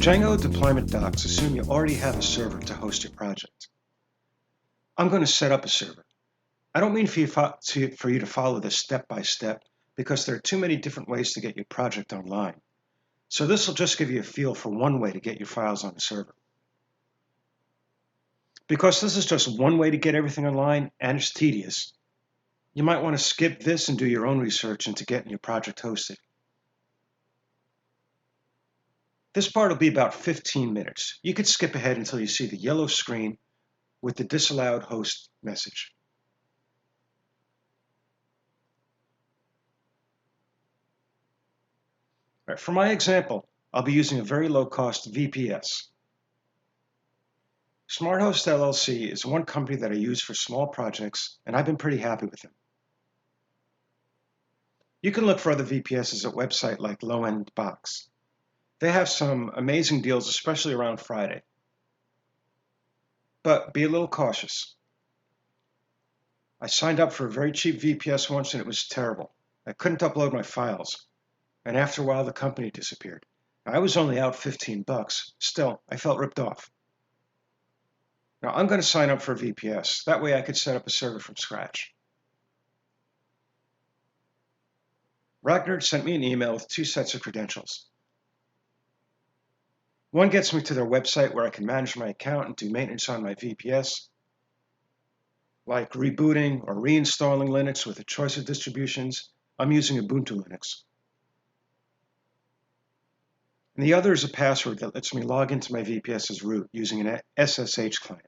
Django deployment docs assume you already have a server to host your project. I'm going to set up a server. I don't mean for you to follow this step by step because there are too many different ways to get your project online. So this will just give you a feel for one way to get your files on the server. Because this is just one way to get everything online and it's tedious, you might want to skip this and do your own research into getting your project hosted. This part will be about 15 minutes. You could skip ahead until you see the yellow screen with the disallowed host message. All right, for my example, I'll be using a very low-cost VPS. SmartHost LLC is one company that I use for small projects, and I've been pretty happy with them. You can look for other VPSs at websites like Low End Box. They have some amazing deals, especially around Friday. But be a little cautious. I signed up for a very cheap VPS once and it was terrible. I couldn't upload my files. And after a while, the company disappeared. I was only out $15. Still, I felt ripped off. Now, I'm going to sign up for a VPS. That way I could set up a server from scratch. Ragnar sent me an email with 2 sets of credentials. One gets me to their website where I can manage my account and do maintenance on my VPS, like rebooting or reinstalling Linux with a choice of distributions. I'm using Ubuntu Linux. And the other is a password that lets me log into my VPS's root using an SSH client.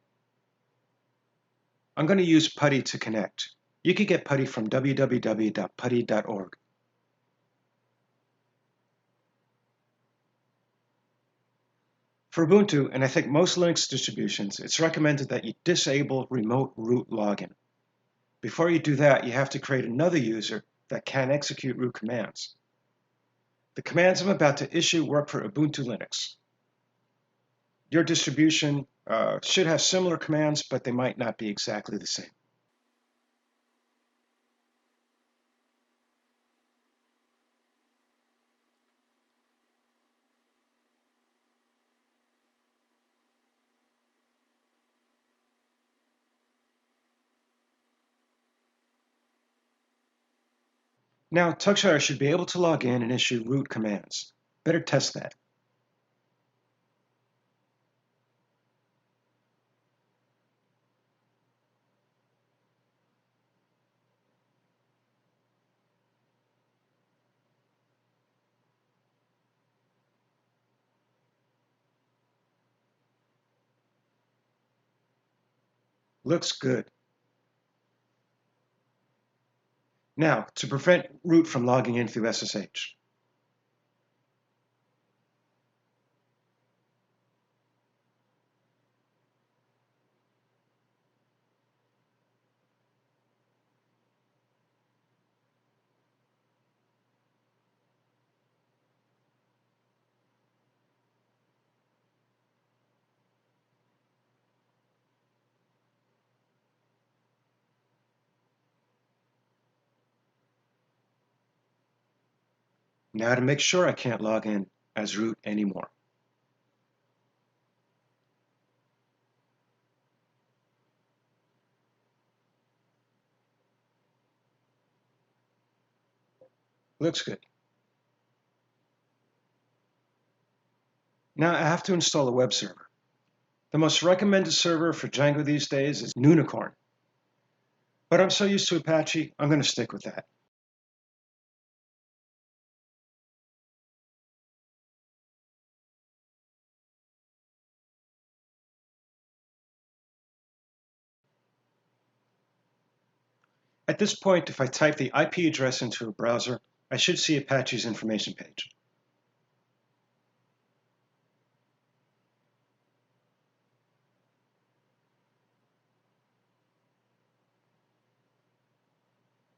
I'm going to use PuTTY to connect. You could get PuTTY from www.putty.org. For Ubuntu, and I think most Linux distributions, it's recommended that you disable remote root login. Before you do that, you have to create another user that can execute root commands. The commands I'm about to issue work for Ubuntu Linux. Your distribution should have similar commands, but they might not be exactly the same. Now, Tugshire should be able to log in and issue root commands. Better test that. Looks good. Now, to prevent root from logging in through SSH. Now to make sure I can't log in as root anymore. Looks good. Now I have to install a web server. The most recommended server for Django these days is Unicorn. But I'm so used to Apache, I'm going to stick with that. At this point, if I type the IP address into a browser, I should see Apache's information page.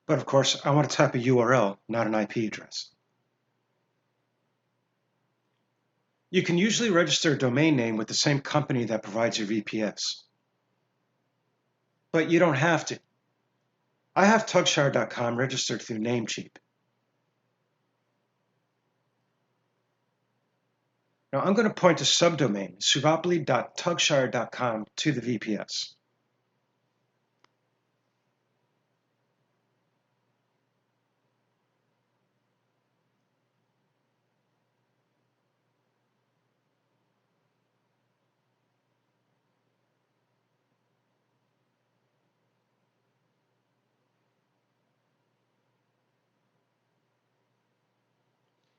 But of course, I want to type a URL, not an IP address. You can usually register a domain name with the same company that provides your VPS. But you don't have to. I have Tugshire.com registered through Namecheap. Now I'm going to point a subdomain, suvapli.tugshire.com, to the VPS.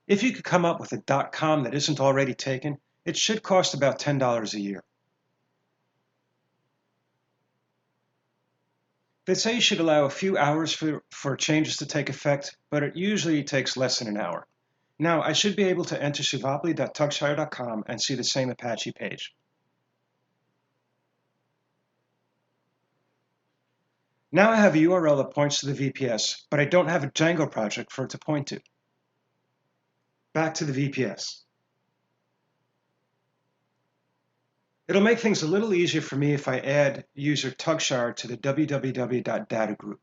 If you could come up with a .com that isn't already taken, it should cost about $10 a year. They say you should allow a few hours for changes to take effect, but it usually takes less than an hour. Now, I should be able to enter suvapli.tugshire.com and see the same Apache page. Now I have a URL that points to the VPS, but I don't have a Django project for it to point to. Back to the VPS. It'll make things a little easier for me if I add user Tugshire to the www.data group.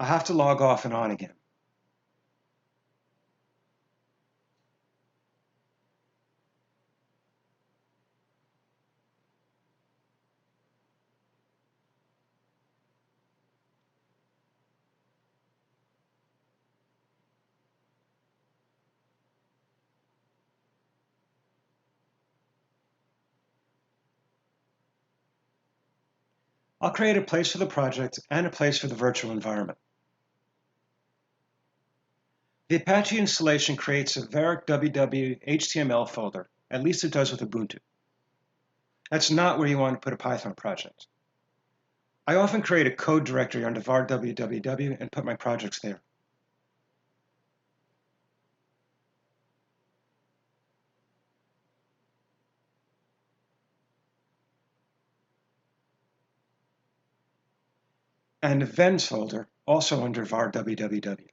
I'll have to log off and on again. I'll create a place for the project and a place for the virtual environment. The Apache installation creates a var www HTML folder, at least it does with Ubuntu. That's not where you want to put a Python project. I often create a code directory under var www and put my projects there. And a vens folder, also under var www.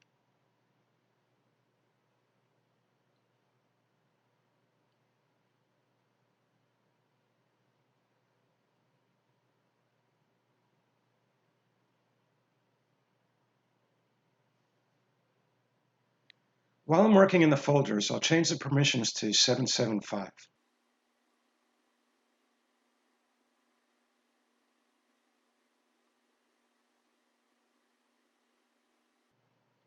While I'm working in the folders, I'll change the permissions to 775.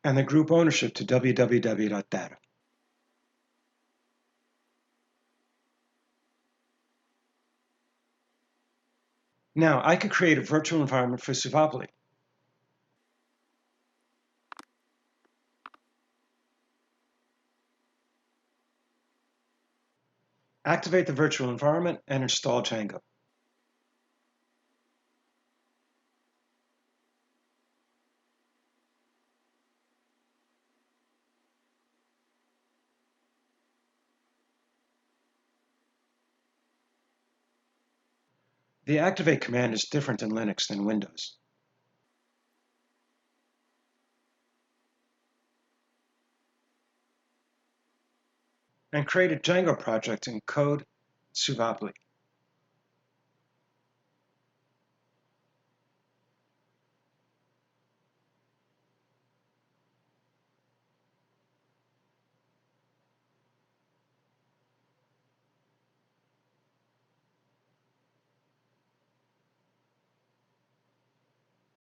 And the group ownership to www.data. Now, I could create a virtual environment for Suvapli. Activate the virtual environment and install Django. The activate command is different in Linux than Windows. And create a Django project in code Suvapli.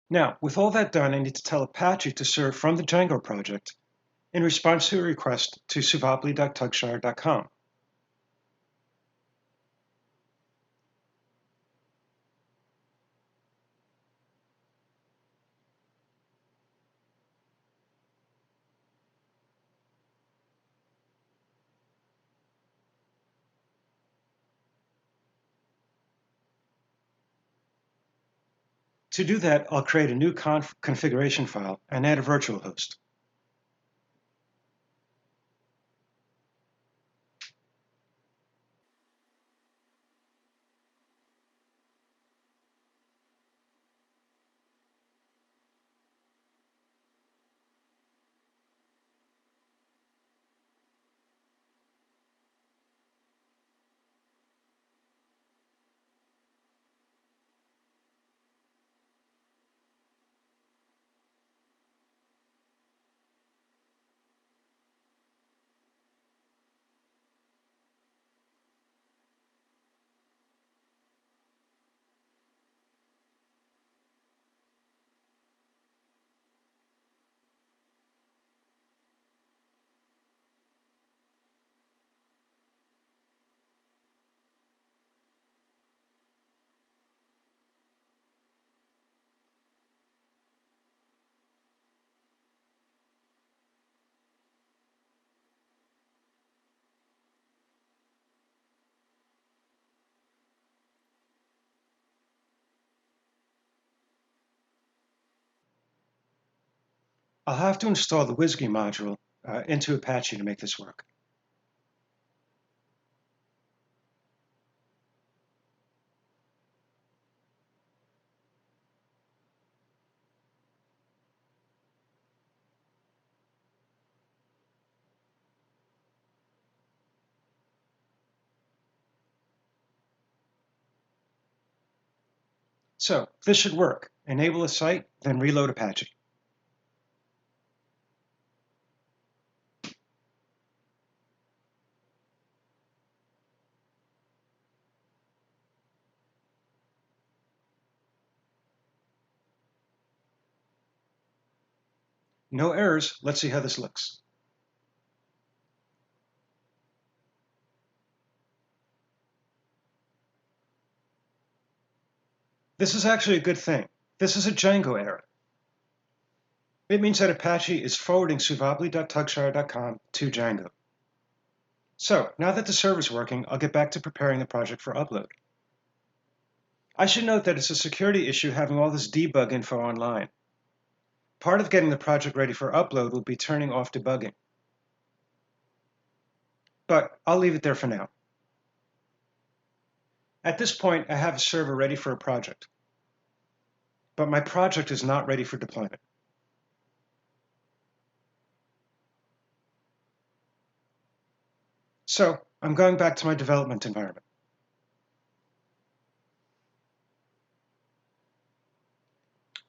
Now, with all that done, I need to tell Apache to serve from the Django project in response to a request to suvapli.tugshire.com. To do that, I'll create a new configuration file and add a virtual host. I'll have to install the WSGI module into Apache to make this work. So this should work. Enable a site, then reload Apache. No errors. Let's see how this looks. This is actually a good thing. This is a Django error. It means that Apache is forwarding suvabli.tugshire.com to Django. So now that the server's working, I'll get back to preparing the project for upload. I should note that it's a security issue having all this debug info online. Part of getting the project ready for upload will be turning off debugging. But I'll leave it there for now. At this point, I have a server ready for a project. But my project is not ready for deployment. So I'm going back to my development environment.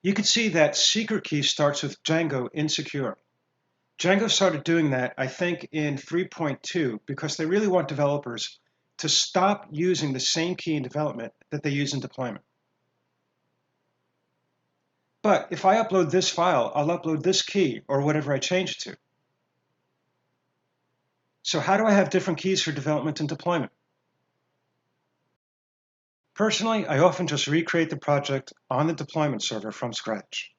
You can see that secret key starts with Django insecure. Django started doing that, I think, in 3.2 because they really want developers to stop using the same key in development that they use in deployment. But if I upload this file, I'll upload this key or whatever I change it to. So how do I have different keys for development and deployment? Personally, I often just recreate the project on the deployment server from scratch.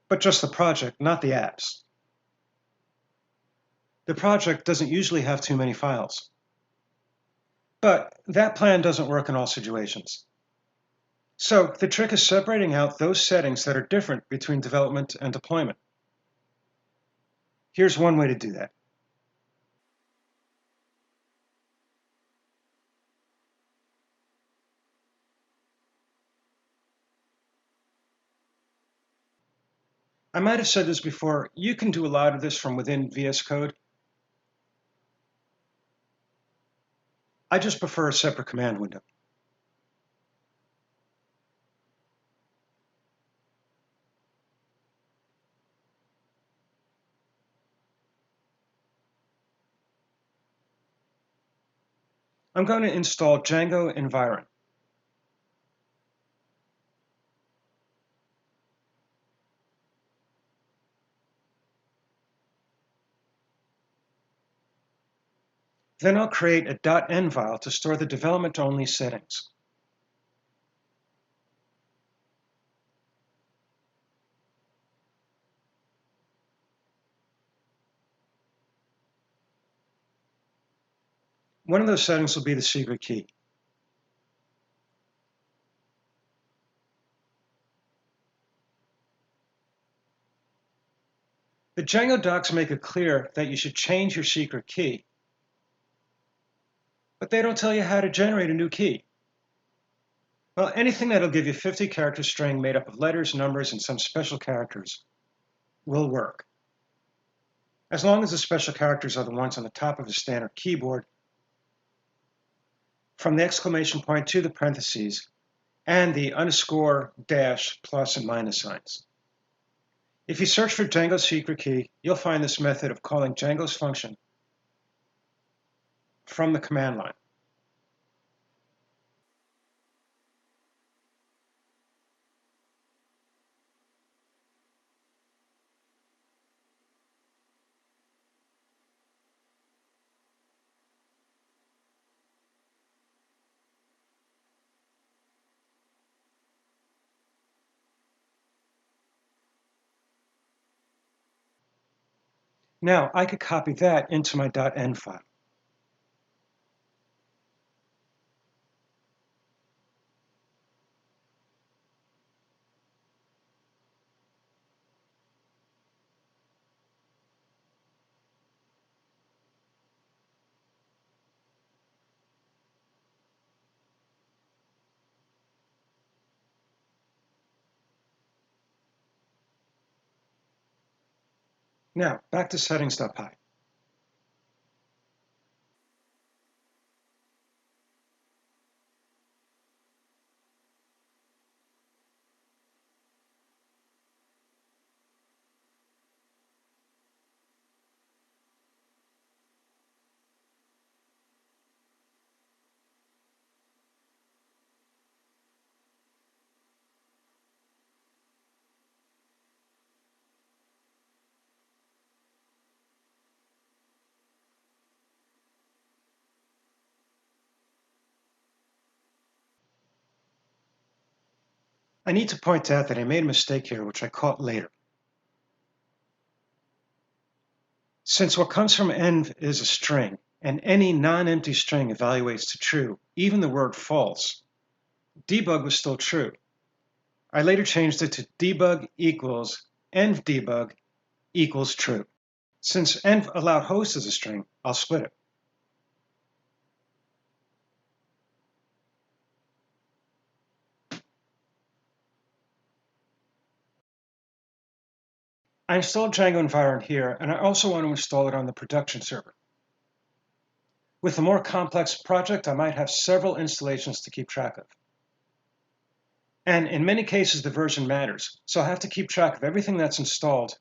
But just the project, not the apps. The project doesn't usually have too many files. But that plan doesn't work in all situations. So the trick is separating out those settings that are different between development and deployment. Here's one way to do that. I might have said this before, you can do a lot of this from within VS Code. I just prefer a separate command window. I'm going to install Django Environ. Then I'll create a .env file to store the development-only settings. One of those settings will be the secret key. The Django docs make it clear that you should change your secret key, but they don't tell you how to generate a new key. Well, anything that'll give you a 50-character string made up of letters, numbers, and some special characters will work. As long as the special characters are the ones on the top of the standard keyboard, from the exclamation point to the parentheses, and the underscore, dash, plus, and minus signs. If you search for Django's secret key, you'll find this method of calling Django's function from the command line. Now, I could copy that into my .env file. Now, back to settings.py. I need to point out that I made a mistake here, which I caught later. Since what comes from env is a string, and any non-empty string evaluates to true, even the word false, debug was still true. I later changed it to debug equals env debug equals true. Since env allowed host as a string, I'll split it. I installed Django Environ here, and I also want to install it on the production server. With a more complex project, I might have several installations to keep track of. And in many cases, the version matters, so I have to keep track of everything that's installed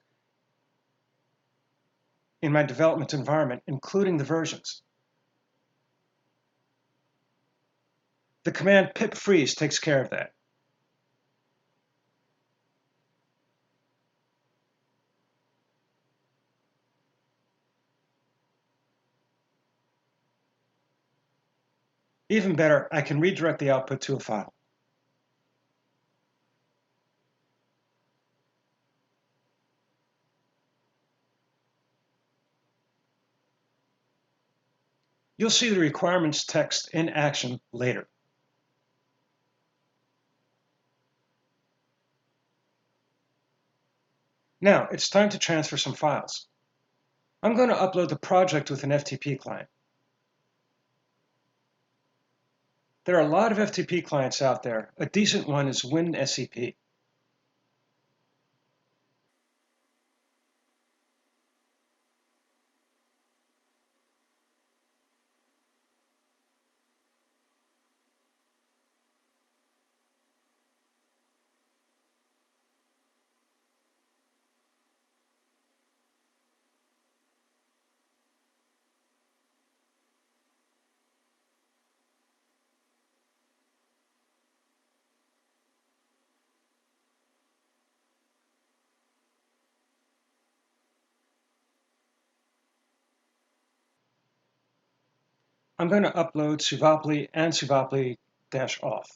in my development environment, including the versions. The command pip freeze takes care of that. Even better, I can redirect the output to a file. You'll see the requirements text in action later. Now, it's time to transfer some files. I'm going to upload the project with an FTP client. There are a lot of FTP clients out there. A decent one is WinSCP. I'm going to upload suvapli and suvapli-off.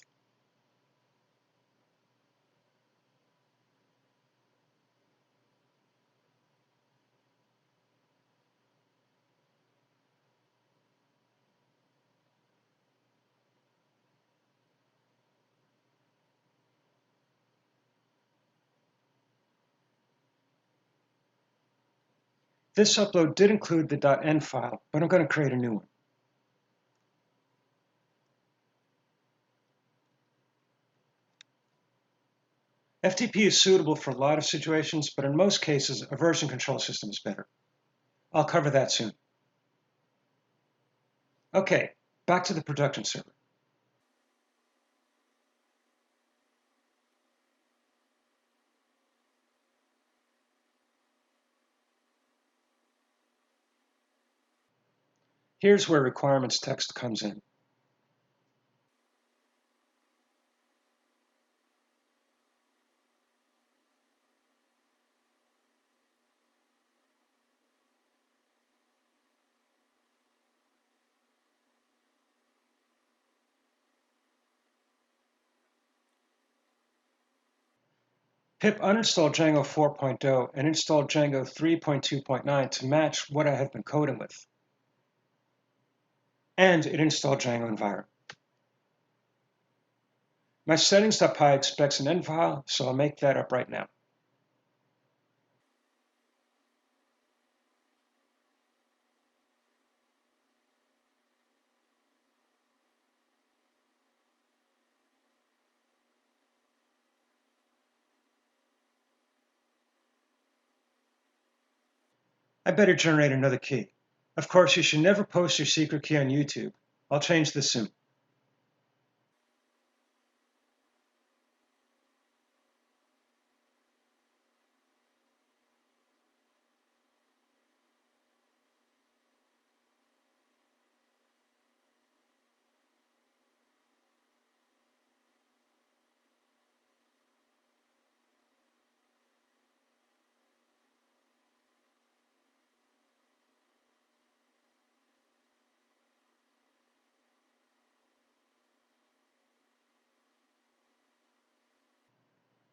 This upload did include the .env file, but I'm going to create a new one. FTP is suitable for a lot of situations, but in most cases, a version control system is better. I'll cover that soon. Okay, back to the production server. Here's where requirements text comes in. Pip uninstalled Django 4.0 and installed Django 3.2.9 to match what I have been coding with. And it installed Django Environ. My settings.py expects an env file, so I'll make that up right now. I better generate another key. Of course, you should never post your secret key on YouTube. I'll change this soon.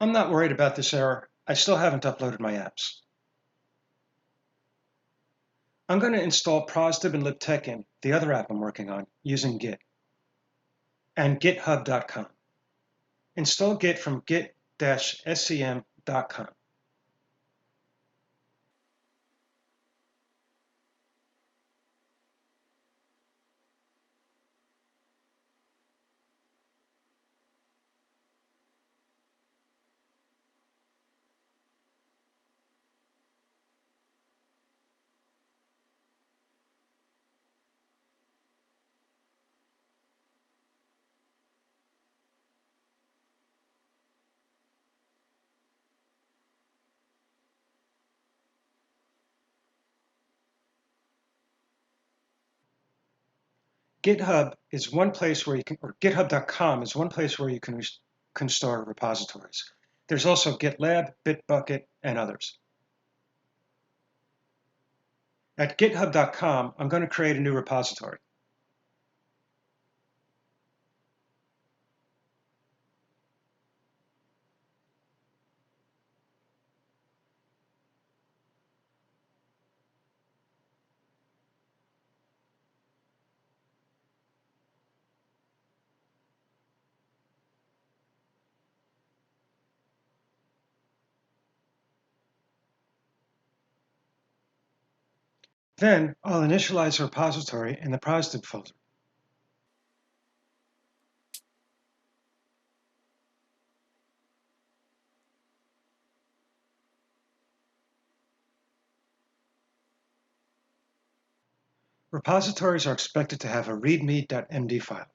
I'm not worried about this error. I still haven't uploaded my apps. I'm going to install Prosdib and libtekin, the other app I'm working on, using Git, and github.com. Install Git from git-scm.com. GitHub is one place where you can, or github.com is one place where you can store repositories. There's also GitLab, Bitbucket, and others. At github.com, I'm going to create a new repository. Then I'll initialize a repository in the Prosdib folder. Repositories are expected to have a readme.md file.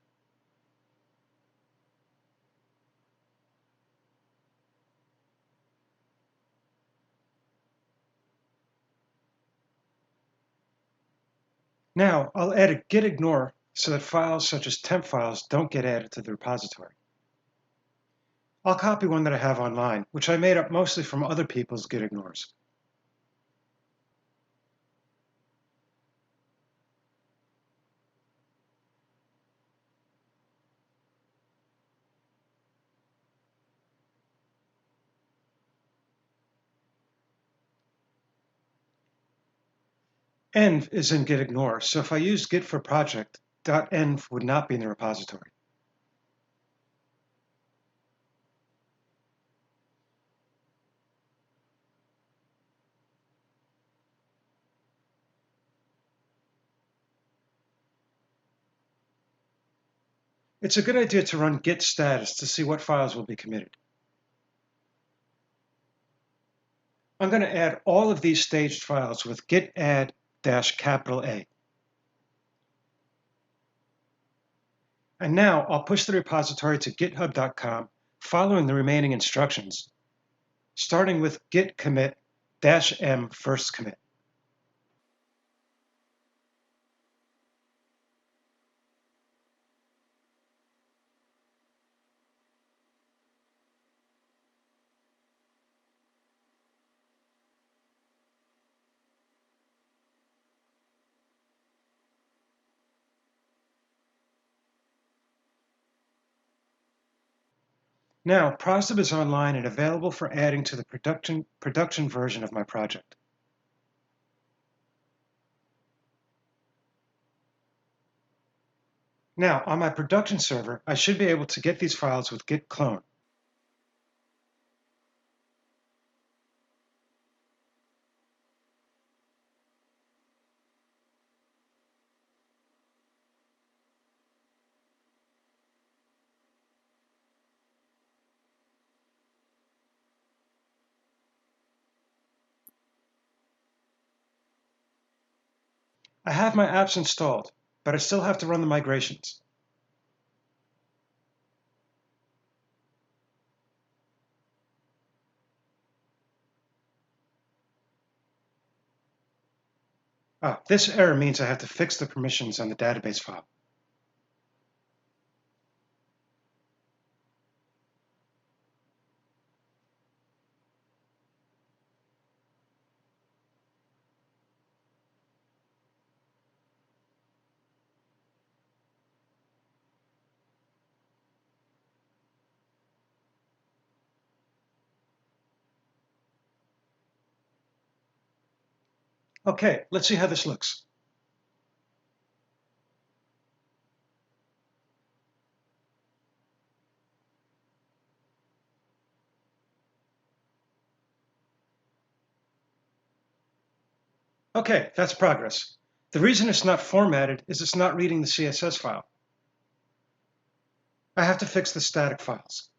Now I'll add a git ignore so that files such as temp files don't get added to the repository. I'll copy one that I have online, which I made up mostly from other people's git ignores. Env is in git ignore, so if I used git for project, .env would not be in the repository. It's a good idea to run git status to see what files will be committed. I'm going to add all of these staged files with git add-A. And now I'll push the repository to github.com following the remaining instructions, starting with git commit -m first commit. Now, Prosdib is online and available for adding to the production version of my project. Now, on my production server, I should be able to get these files with git clone. I have my apps installed, but I still have to run the migrations. This error means I have to fix the permissions on the database file. Okay, let's see how this looks. Okay, that's progress. The reason it's not formatted is it's not reading the CSS file. I have to fix the static files.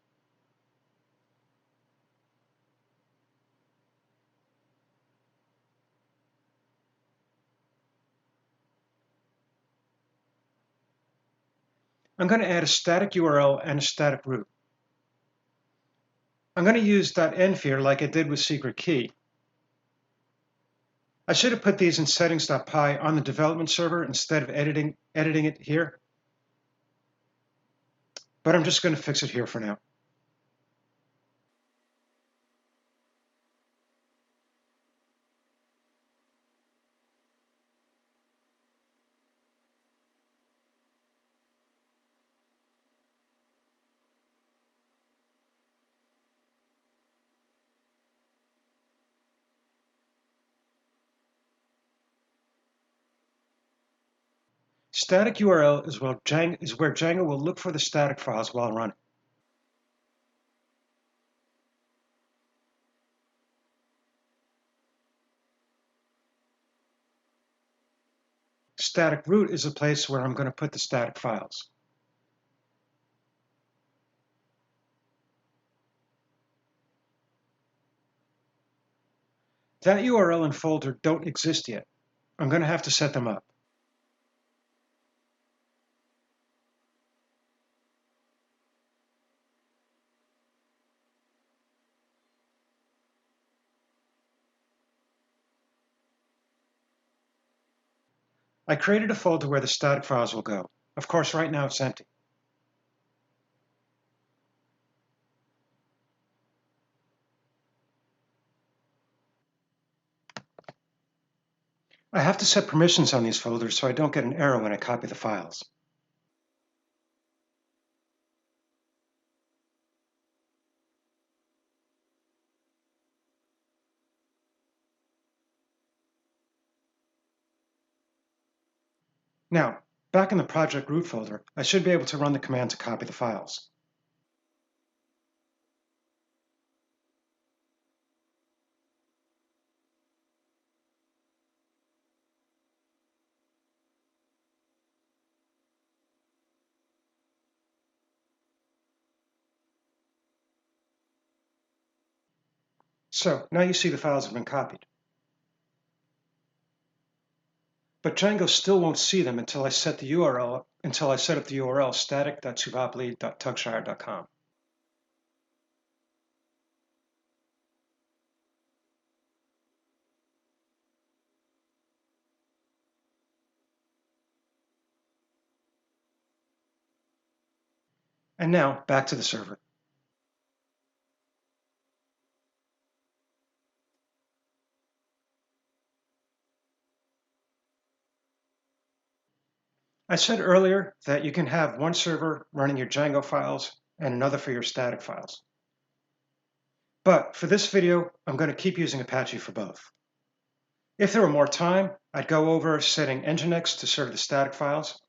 I'm going to add a static URL and a static root. I'm going to use .env here like I did with secret key. I should have put these in settings.py on the development server instead of editing it here, but I'm just going to fix it here for now. Static URL is where Django will look for the static files while running. Static root is a place where I'm going to put the static files. That URL and folder don't exist yet. I'm going to have to set them up. I created a folder where the static files will go. Of course, right now it's empty. I have to set permissions on these folders so I don't get an error when I copy the files. Now, back in the project root folder, I should be able to run the command to copy the files. So now you see the files have been copied. But Django still won't see them until I set up the URL static.subopli.tugshire.com. And now back to the server. I said earlier that you can have one server running your Django files and another for your static files. But for this video, I'm going to keep using Apache for both. If there were more time, I'd go over setting Nginx to serve the static files.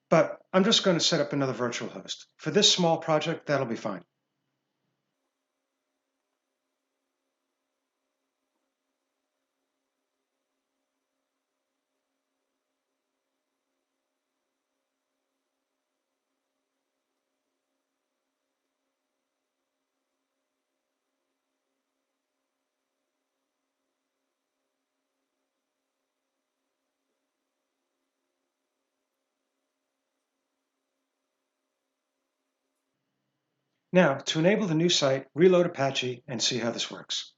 But I'm just going to set up another virtual host. For this small project, that'll be fine. Now, to enable the new site, reload Apache and see how this works.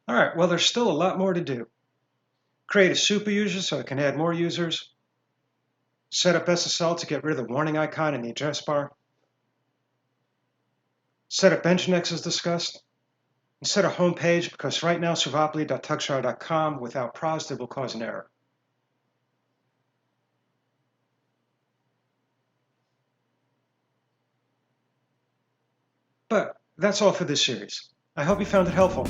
All right, well, there's still a lot more to do. Create a super user so it can add more users. Set up SSL to get rid of the warning icon in the address bar. Set up Nginx as discussed. And set a home page because right now servopoly.tugshire.com without prosdib will cause an error. But that's all for this series. I hope you found it helpful.